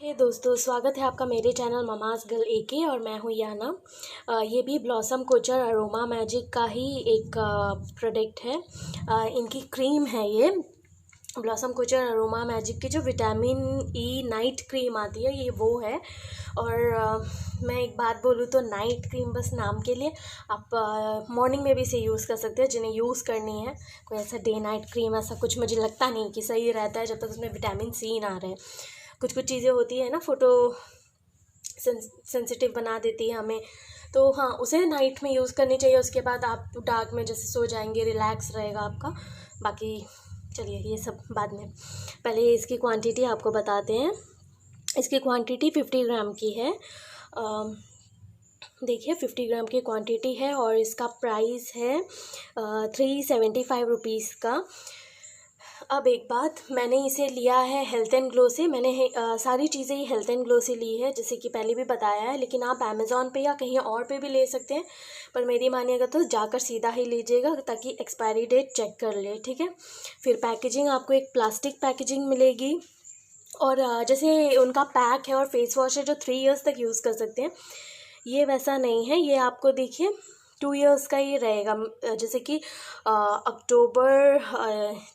हे दोस्तों, स्वागत है आपका मेरे चैनल ममाज़ गर्ल एके और मैं हूँ याना। ये भी ब्लॉसम कोचर अरोमा मैजिक का ही एक प्रोडक्ट है। इनकी क्रीम है ये ब्लॉसम कोचर अरोमा मैजिक की जो विटामिन ई नाइट क्रीम आती है, ये वो है। और मैं एक बात बोलूँ तो नाइट क्रीम बस नाम के लिए, आप मॉर्निंग में भी इसे यूज़ कर सकते हैं जिन्हें यूज़ करनी है। कोई ऐसा डे नाइट क्रीम ऐसा कुछ मुझे लगता नहीं कि सही रहता है जब तक उसमें विटामिन सी ना रहे। कुछ कुछ चीज़ें होती है ना, फोटो सेंसिटिव बना देती है हमें, तो हाँ, उसे नाइट में यूज़ करनी चाहिए। उसके बाद आप डार्क में जैसे सो जाएंगे, रिलैक्स रहेगा आपका। बाकी चलिए ये सब बाद में, पहले इसकी क्वांटिटी आपको बताते हैं। इसकी क्वांटिटी 50 ग्राम की है। देखिए 50 ग्राम की क्वांटिटी है और इसका प्राइस है 375 रुपीज़ का। अब एक बात, मैंने इसे लिया है हेल्थ एंड ग्लो से। मैंने सारी चीज़ें ही हेल्थ एंड ग्लो से ली है, जैसे कि पहले भी बताया है, लेकिन आप अमेज़ॉन पे या कहीं और पे भी ले सकते हैं। पर मेरी मानिएगा तो जाकर सीधा ही लीजिएगा ताकि एक्सपायरी डेट चेक कर ले, ठीक है। फिर पैकेजिंग, आपको एक प्लास्टिक पैकेजिंग मिलेगी। और जैसे उनका पैक है और फेस वॉश है जो 3 इयर्स तक यूज़ कर सकते हैं, ये वैसा नहीं है। ये आपको देखिए 2 इयर्स का ही रहेगा। जैसे कि अक्टूबर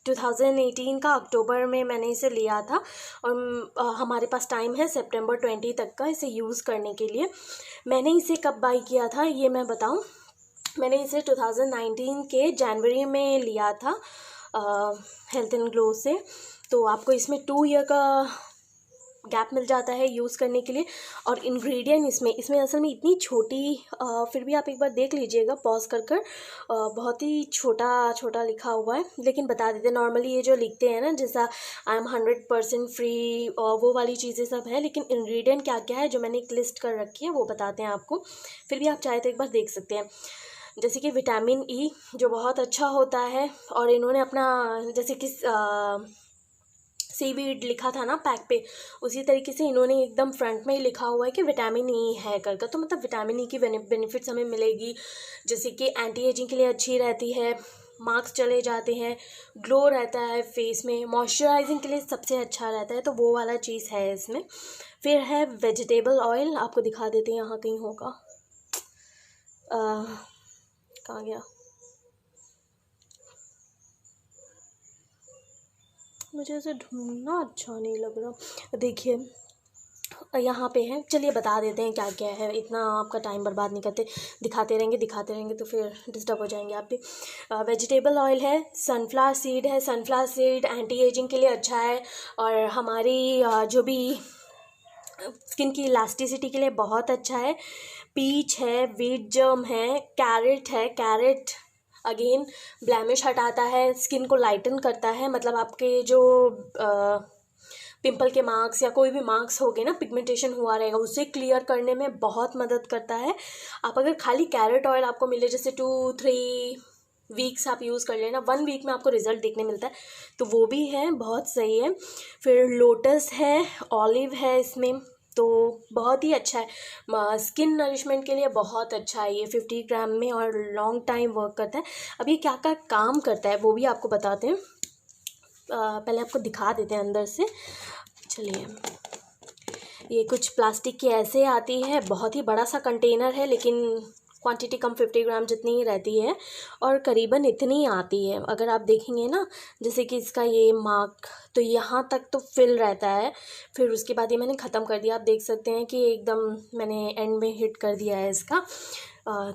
2018 का अक्टूबर में मैंने इसे लिया था और हमारे पास टाइम है सितंबर 20 तक का इसे यूज़ करने के लिए। मैंने इसे कब बाई किया था ये मैं बताऊं। मैंने इसे 2019 के जनवरी में लिया था हेल्थ एंड ग्लो से। तो आपको इसमें 2 ईयर का गैप मिल जाता है यूज़ करने के लिए। और इंग्रेडिएंट इसमें असल में इतनी छोटी, फिर भी आप एक बार देख लीजिएगा पॉज कर बहुत ही छोटा छोटा लिखा हुआ है, लेकिन बता देते हैं। नॉर्मली ये जो लिखते हैं ना, जैसा आई एम 100% फ्री और वो वाली चीज़ें सब है, लेकिन इंग्रेडिएंट क्या क्या है जो मैंने एक लिस्ट कर रखी है वो बताते हैं आपको। फिर भी आप चाहे तो एक बार देख सकते हैं। जैसे कि विटामिन ई जो बहुत अच्छा होता है, और इन्होंने अपना जैसे कि सीवीड लिखा था ना पैक पे, उसी तरीके से इन्होंने एकदम फ्रंट में ही लिखा हुआ है कि विटामिन ई है करके। तो मतलब विटामिन ई की बेनिफिट्स हमें मिलेगी, जैसे कि एंटी एजिंग के लिए अच्छी रहती है, मार्क्स चले जाते हैं, ग्लो रहता है फेस में, मॉइस्चराइजिंग के लिए सबसे अच्छा रहता है, तो वो वाला चीज़ है इसमें। फिर है वेजिटेबल ऑयल, आपको दिखा देते हैं, यहाँ कहीं होगा, कहाँ गया, मुझे ऐसे ढूंढना अच्छा नहीं लग रहा। देखिए यहाँ पे है, चलिए बता देते हैं क्या क्या है, इतना आपका टाइम बर्बाद नहीं करते। दिखाते रहेंगे तो फिर डिस्टर्ब हो जाएंगे आप भी। वेजिटेबल ऑयल है, सनफ्लावर सीड है। सनफ्लावर सीड एंटी एजिंग के लिए अच्छा है और हमारी जो भी स्किन की इलास्टिसिटी के लिए बहुत अच्छा है। पीच है, वीट जर्म है, कैरेट है। कैरेट अगेन ब्लैमिश हटाता है, स्किन को लाइटन करता है, मतलब आपके जो पिंपल के मार्क्स या कोई भी मार्क्स हो गए ना, पिगमेंटेशन हुआ रहेगा, उसे क्लियर करने में बहुत मदद करता है। आप अगर खाली कैरेट ऑयल आपको मिले, जैसे 2-3 वीक्स आप यूज़ कर लेना, 1 वीक में आपको रिजल्ट देखने मिलता है, तो वो भी है, बहुत सही है। फिर लोटस है, ऑलिव है इसमें, तो बहुत ही अच्छा है, स्किन नरिशमेंट के लिए बहुत अच्छा है ये 50 ग्राम में, और लॉन्ग टाइम वर्क करता है। अब ये क्या क्या काम करता है वो भी आपको बताते हैं। पहले आपको दिखा देते हैं अंदर से, चलिए। ये कुछ प्लास्टिक की ऐसे आती है, बहुत ही बड़ा सा कंटेनर है, लेकिन क्वांटिटी कम 50 ग्राम जितनी ही रहती है और करीबन इतनी आती है। अगर आप देखेंगे ना, जैसे कि इसका ये मार्क तो यहाँ तक तो फिल रहता है, फिर उसके बाद ये मैंने ख़त्म कर दिया। आप देख सकते हैं कि एकदम मैंने एंड में हिट कर दिया है इसका।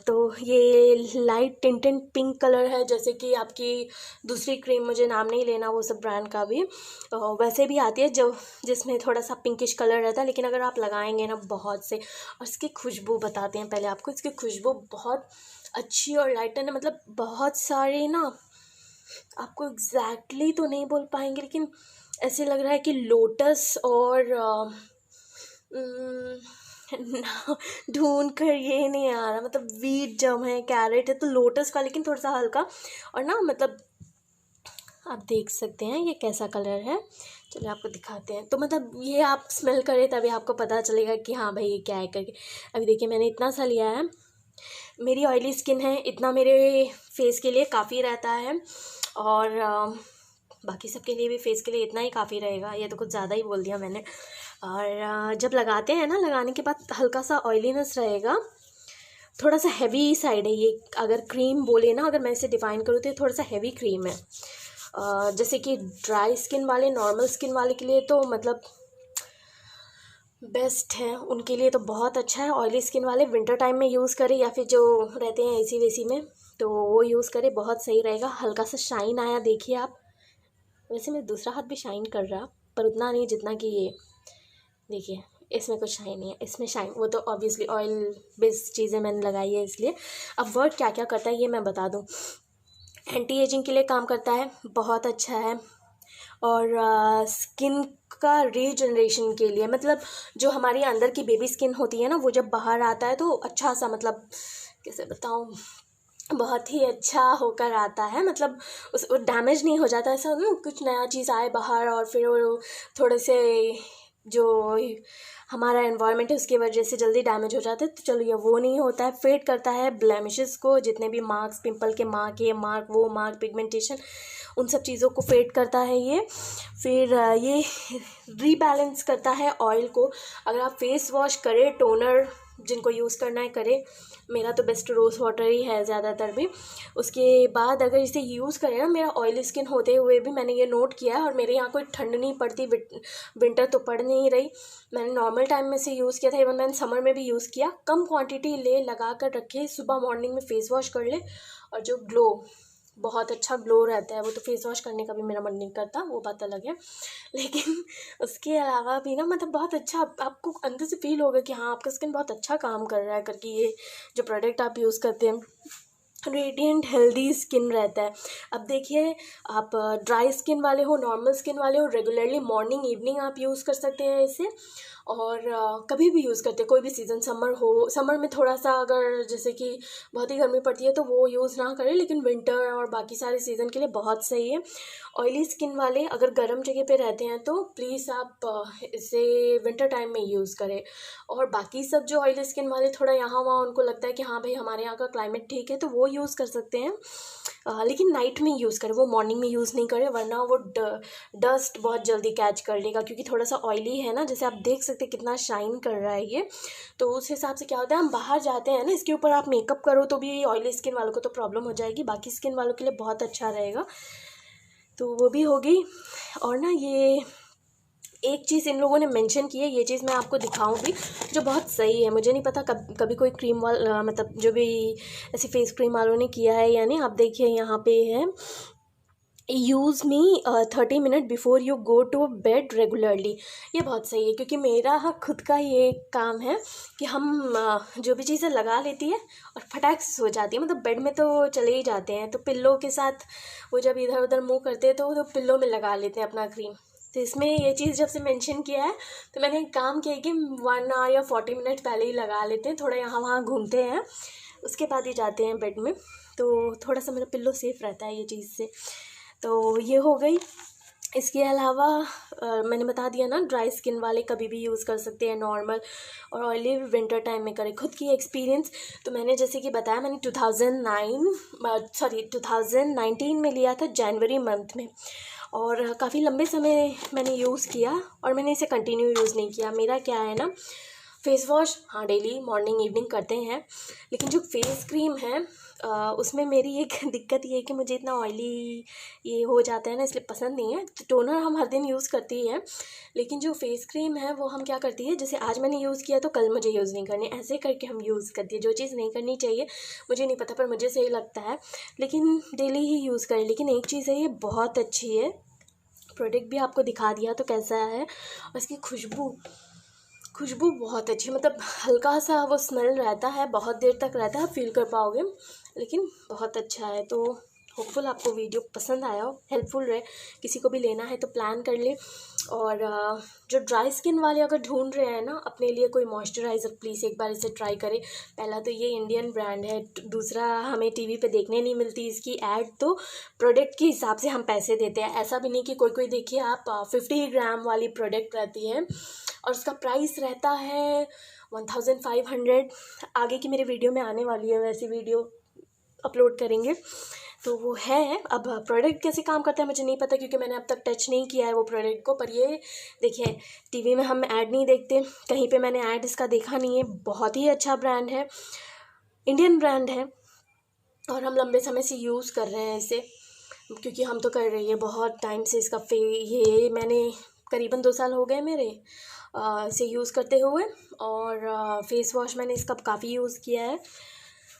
तो ये लाइट टिंटेड पिंक कलर है, जैसे कि आपकी दूसरी क्रीम, मुझे नाम नहीं लेना वो सब ब्रांड का भी, वैसे भी आती है जो जिसमें थोड़ा सा पिंकिश कलर रहता है, लेकिन अगर आप लगाएंगे ना बहुत से। और इसकी खुशबू बताते हैं पहले आपको। इसकी खुशबू बहुत अच्छी और लाइटन है, मतलब बहुत सारे ना, आपको एग्जैक्टली तो नहीं बोल पाएंगे, लेकिन ऐसे लग रहा है कि लोटस और ना, ढूंढ कर ये नहीं आ रहा, मतलब वीट जम है, कैरेट है, तो लोटस का, लेकिन थोड़ा सा हल्का, और ना मतलब आप देख सकते हैं ये कैसा कलर है। चलिए आपको दिखाते हैं, तो मतलब ये आप स्मेल करें तभी आपको पता चलेगा कि हाँ भाई ये क्या है करके। अभी देखिए मैंने इतना सा लिया है, मेरी ऑयली स्किन है, इतना मेरे फेस के लिए काफ़ी रहता है। और बाकी सबके लिए भी फेस के लिए इतना ही काफ़ी रहेगा। ये तो कुछ ज़्यादा ही बोल दिया मैंने। और जब लगाते हैं ना, लगाने के बाद हल्का सा ऑयलीनेस रहेगा, थोड़ा सा हैवी साइड है ये। अगर क्रीम बोले ना, अगर मैं इसे डिफ़ाइन करूँ तो ये थोड़ा सा हैवी क्रीम है। जैसे कि ड्राई स्किन वाले, नॉर्मल स्किन वाले के लिए तो मतलब बेस्ट है, उनके लिए तो बहुत अच्छा है। ऑयली स्किन वाले विंटर टाइम में यूज़ करें, या फिर जो रहते हैं एसी वेसी में तो वो यूज़ करें, बहुत सही रहेगा। हल्का सा शाइन आया देखिए आप। वैसे मेरा दूसरा हाथ भी शाइन कर रहा, पर उतना नहीं जितना कि ये देखिए, इसमें कुछ शाइन नहीं है, इसमें शाइन, वो तो ऑब्वियसली ऑयल बेस्ड चीज़ें मैंने लगाई है इसलिए। अब वर्क क्या क्या करता है ये मैं बता दूँ। एंटी एजिंग के लिए काम करता है, बहुत अच्छा है। और स्किन का रीजनरेशन के लिए, मतलब जो हमारी अंदर की बेबी स्किन होती है ना, वो जब बाहर आता है तो अच्छा सा, मतलब कैसे बताऊँ, बहुत ही अच्छा होकर आता है। मतलब उस डैमेज नहीं हो जाता, ऐसा ना कुछ नया चीज़ आए बाहर और फिर वो थोड़े से जो हमारा एनवायरनमेंट है उसकी वजह से जल्दी डैमेज हो जाता है। तो चलो, ये वो नहीं होता है। फेड करता है ब्लेमिशेस को, जितने भी मार्क्स, पिंपल के मार्क, ये मार्क, वो मार्क, पिगमेंटेशन, उन सब चीज़ों को फेड करता है ये। फिर ये रीबैलेंस करता है ऑयल को। अगर आप फेस वॉश करें, टोनर जिनको यूज़ करना है करें, मेरा तो बेस्ट रोज़ वाटर ही है ज़्यादातर भी। उसके बाद अगर इसे यूज़ करें ना, मेरा ऑयली स्किन होते हुए भी मैंने ये नोट किया है, और मेरे यहाँ कोई ठंड नहीं पड़ती, विंटर तो पड़ नहीं रही। मैंने नॉर्मल टाइम में से यूज़ किया था, इवन मैंने समर में भी यूज़ किया। कम क्वांटिटी ले, लगा कर रखे, सुबह मॉर्निंग में फेस वॉश कर ले, और जो ग्लो, बहुत अच्छा ग्लो रहता है। वो तो फेस वॉश करने का भी मेरा मन नहीं करता, वो बात अलग है। लेकिन उसके अलावा भी ना, मतलब बहुत अच्छा आपको अंदर से फील होगा कि हाँ, आपका स्किन बहुत अच्छा काम कर रहा है करके। ये जो प्रोडक्ट आप यूज़ करते हैं, रेडिएंट हेल्दी स्किन रहता है। अब देखिए, आप ड्राई स्किन वाले हो, नॉर्मल स्किन वाले हो, रेगुलरली मॉर्निंग इवनिंग आप यूज़ कर सकते हैं इसे। और कभी भी यूज़ करते हैं, कोई भी सीज़न, समर हो, समर में थोड़ा सा अगर जैसे कि बहुत ही गर्मी पड़ती है तो वो यूज़ ना करें, लेकिन विंटर और बाकी सारे सीज़न के लिए बहुत सही है। ऑयली स्किन वाले अगर गर्म जगह पे रहते हैं तो प्लीज़ आप इसे विंटर टाइम में यूज़ करें। और बाकी सब जो ऑयली स्किन वाले थोड़ा यहाँ वहाँ उनको लगता है कि हाँ भाई हमारे यहाँ का क्लाइमेट ठीक है, तो वो यूज़ कर सकते हैं। लेकिन नाइट में यूज़ करें, वो मॉर्निंग में यूज़ नहीं करें, वरना वो डस्ट बहुत जल्दी कैच कर लेगा, क्योंकि थोड़ा सा ऑयली है ना। जैसे आप देख सकते हैं कितना शाइन कर रहा है ये। तो उस हिसाब से क्या होता है, हम बाहर जाते हैं ना, इसके ऊपर आप मेकअप करो तो भी ऑयली स्किन वालों को तो प्रॉब्लम हो जाएगी, बाकी स्किन वालों के लिए बहुत अच्छा रहेगा। तो वो भी हो गई। और ना, ये एक चीज़ इन लोगों ने मेंशन की है, ये चीज़ मैं आपको दिखाऊं भी, जो बहुत सही है। मुझे नहीं पता कभी कोई क्रीम वाला, मतलब जो भी ऐसे फेस क्रीम वालों ने किया है या नहीं। आप देखिए यहाँ पे है, use me 30 minute before you go to bed regularly. ये बहुत सही है, क्योंकि मेरा खुद का ये काम है कि हम जो भी चीज़ें लगा लेती है और फटाक से सो जाती है। मतलब बेड में तो चले ही जाते हैं, तो पिल्लो के साथ वो जब इधर उधर मुँह करते हैं तो पिल्लो में लगा लेते हैं अपना क्रीम। तो इसमें ये चीज़ जब से मेंशन किया है तो मैंने एक काम किया कि 1 आवर या 40 मिनट पहले ही लगा लेते हैं, थोड़ा यहाँ वहाँ घूमते हैं, उसके बाद ही जाते हैं बेड में। तो थोड़ा सा मेरा पिल्लो सेफ़ रहता है ये चीज़ से। तो ये हो गई। इसके अलावा मैंने बता दिया ना, ड्राई स्किन वाले कभी भी यूज़ कर सकते हैं, नॉर्मल और ऑयली विंटर टाइम में करें। खुद की एक्सपीरियंस तो मैंने जैसे कि बताया, मैंने 2019 में लिया था, जनवरी मंथ में, और काफ़ी लंबे समय मैंने यूज़ किया, और मैंने इसे कंटिन्यू यूज़ नहीं किया। मेरा क्या है ना, फेस वॉश हाँ डेली मॉर्निंग इवनिंग करते हैं, लेकिन जो फेस क्रीम है उसमें मेरी एक दिक्कत ये है कि मुझे इतना ऑयली ये हो जाता है ना, इसलिए पसंद नहीं है। तो टोनर हम हर दिन यूज़ करते ही हैं, लेकिन जो फेस क्रीम है वो हम क्या करती है, जैसे आज मैंने यूज़ किया तो कल मुझे यूज़ नहीं करनी, ऐसे करके हम यूज़ करती है। जो चीज़ नहीं करनी चाहिए, मुझे नहीं पता, पर मुझे सही लगता है, लेकिन डेली ही यूज़ करें। लेकिन एक चीज़ है, ये बहुत अच्छी है, प्रोडक्ट भी आपको दिखा दिया तो कैसा है। और इसकी खुशबू बहुत अच्छी, मतलब हल्का सा वो स्मेल रहता है, बहुत देर तक रहता है, आप फील कर पाओगे, लेकिन बहुत अच्छा है। तो होपफुल आपको वीडियो पसंद आया हो, हेल्पफुल रहे, किसी को भी लेना है तो प्लान कर ले। और जो ड्राई स्किन वाले अगर ढूंढ रहे हैं ना अपने लिए कोई मॉइस्चराइज़र, प्लीज़ एक बार इसे ट्राई करें। पहला तो ये इंडियन ब्रांड है, दूसरा हमें टीवी पे देखने नहीं मिलती इसकी ऐड, तो प्रोडक्ट के हिसाब से हम पैसे देते हैं। ऐसा भी नहीं कि कोई देखिए आप 50 ग्राम वाली प्रोडक्ट रहती है और उसका प्राइस रहता है 1500। आगे की मेरे वीडियो में आने वाली है, वैसी वीडियो अपलोड करेंगे। तो वो है। अब प्रोडक्ट कैसे काम करता है मुझे नहीं पता, क्योंकि मैंने अब तक टच नहीं किया है वो प्रोडक्ट को। पर ये देखिए, टीवी में हम ऐड नहीं देखते, कहीं पे मैंने ऐड इसका देखा नहीं है। बहुत ही अच्छा ब्रांड है, इंडियन ब्रांड है, और हम लंबे समय से यूज़ कर रहे हैं इसे, क्योंकि हम तो कर रही है बहुत टाइम से इसका ये मैंने करीबन 2 साल हो गए मेरे इसे यूज़ करते हुए। और फेस वॉश मैंने इसका काफ़ी यूज़ किया है।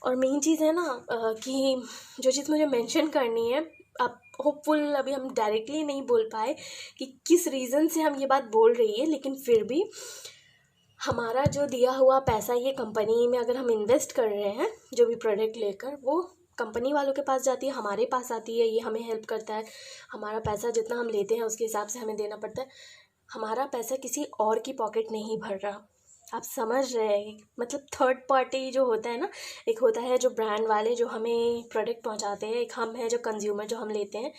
और मेन चीज़ है ना कि जो चीज़ मुझे मेंशन करनी है, अब होपफुल अभी हम डायरेक्टली नहीं बोल पाए कि किस रीज़न से हम ये बात बोल रही है, लेकिन फिर भी हमारा जो दिया हुआ पैसा ये कंपनी में अगर हम इन्वेस्ट कर रहे हैं, जो भी प्रोडक्ट लेकर, वो कंपनी वालों के पास जाती है, हमारे पास आती है, ये हमें हेल्प करता है। हमारा पैसा जितना हम लेते हैं उसके हिसाब से हमें देना पड़ता है। हमारा पैसा किसी और की पॉकेट नहीं भर रहा। आप समझ रहे हैं? मतलब थर्ड पार्टी जो होता है ना, एक होता है जो ब्रांड वाले जो हमें प्रोडक्ट पहुंचाते हैं, एक हम हैं जो कंज्यूमर जो हम लेते हैं।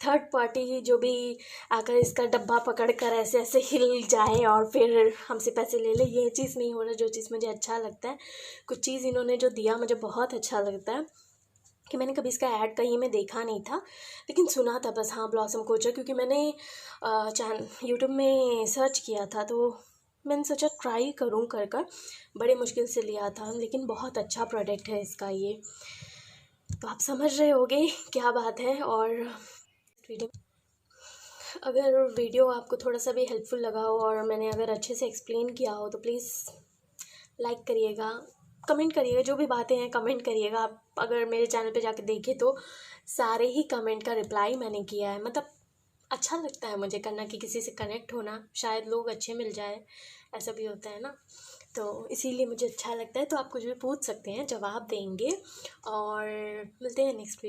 थर्ड पार्टी जो भी आकर इसका डब्बा पकड़ कर ऐसे ऐसे हिल जाए और फिर हमसे पैसे ले ले, ये चीज़ नहीं हो रहा। जो चीज़ मुझे अच्छा लगता है, कुछ चीज़ इन्होंने जो दिया मुझे बहुत अच्छा लगता है, कि मैंने कभी इसका ऐड कहीं में देखा नहीं था, लेकिन सुना था बस, हाँ, ब्लॉसम कोचर, क्योंकि मैंने यूट्यूब में सर्च किया था, तो मैंने सोचा ट्राई करूँ कर बड़े मुश्किल से लिया था, लेकिन बहुत अच्छा प्रोडक्ट है इसका ये। तो आप समझ रहे होगे क्या बात है। और वीडियो, अगर वीडियो आपको थोड़ा सा भी हेल्पफुल लगा हो और मैंने अगर अच्छे से एक्सप्लेन किया हो, तो प्लीज़ लाइक करिएगा, कमेंट करिएगा, जो भी बातें हैं कमेंट करिएगा। आप अगर मेरे चैनल पे जाके देखें तो सारे ही कमेंट का रिप्लाई मैंने किया है। मतलब अच्छा लगता है मुझे करना, कि किसी से कनेक्ट होना, शायद लोग अच्छे मिल जाए, ऐसा भी होता है ना, तो इसीलिए मुझे अच्छा लगता है। तो आप कुछ भी पूछ सकते हैं, जवाब देंगे। और मिलते हैं नेक्स्ट वीडियो।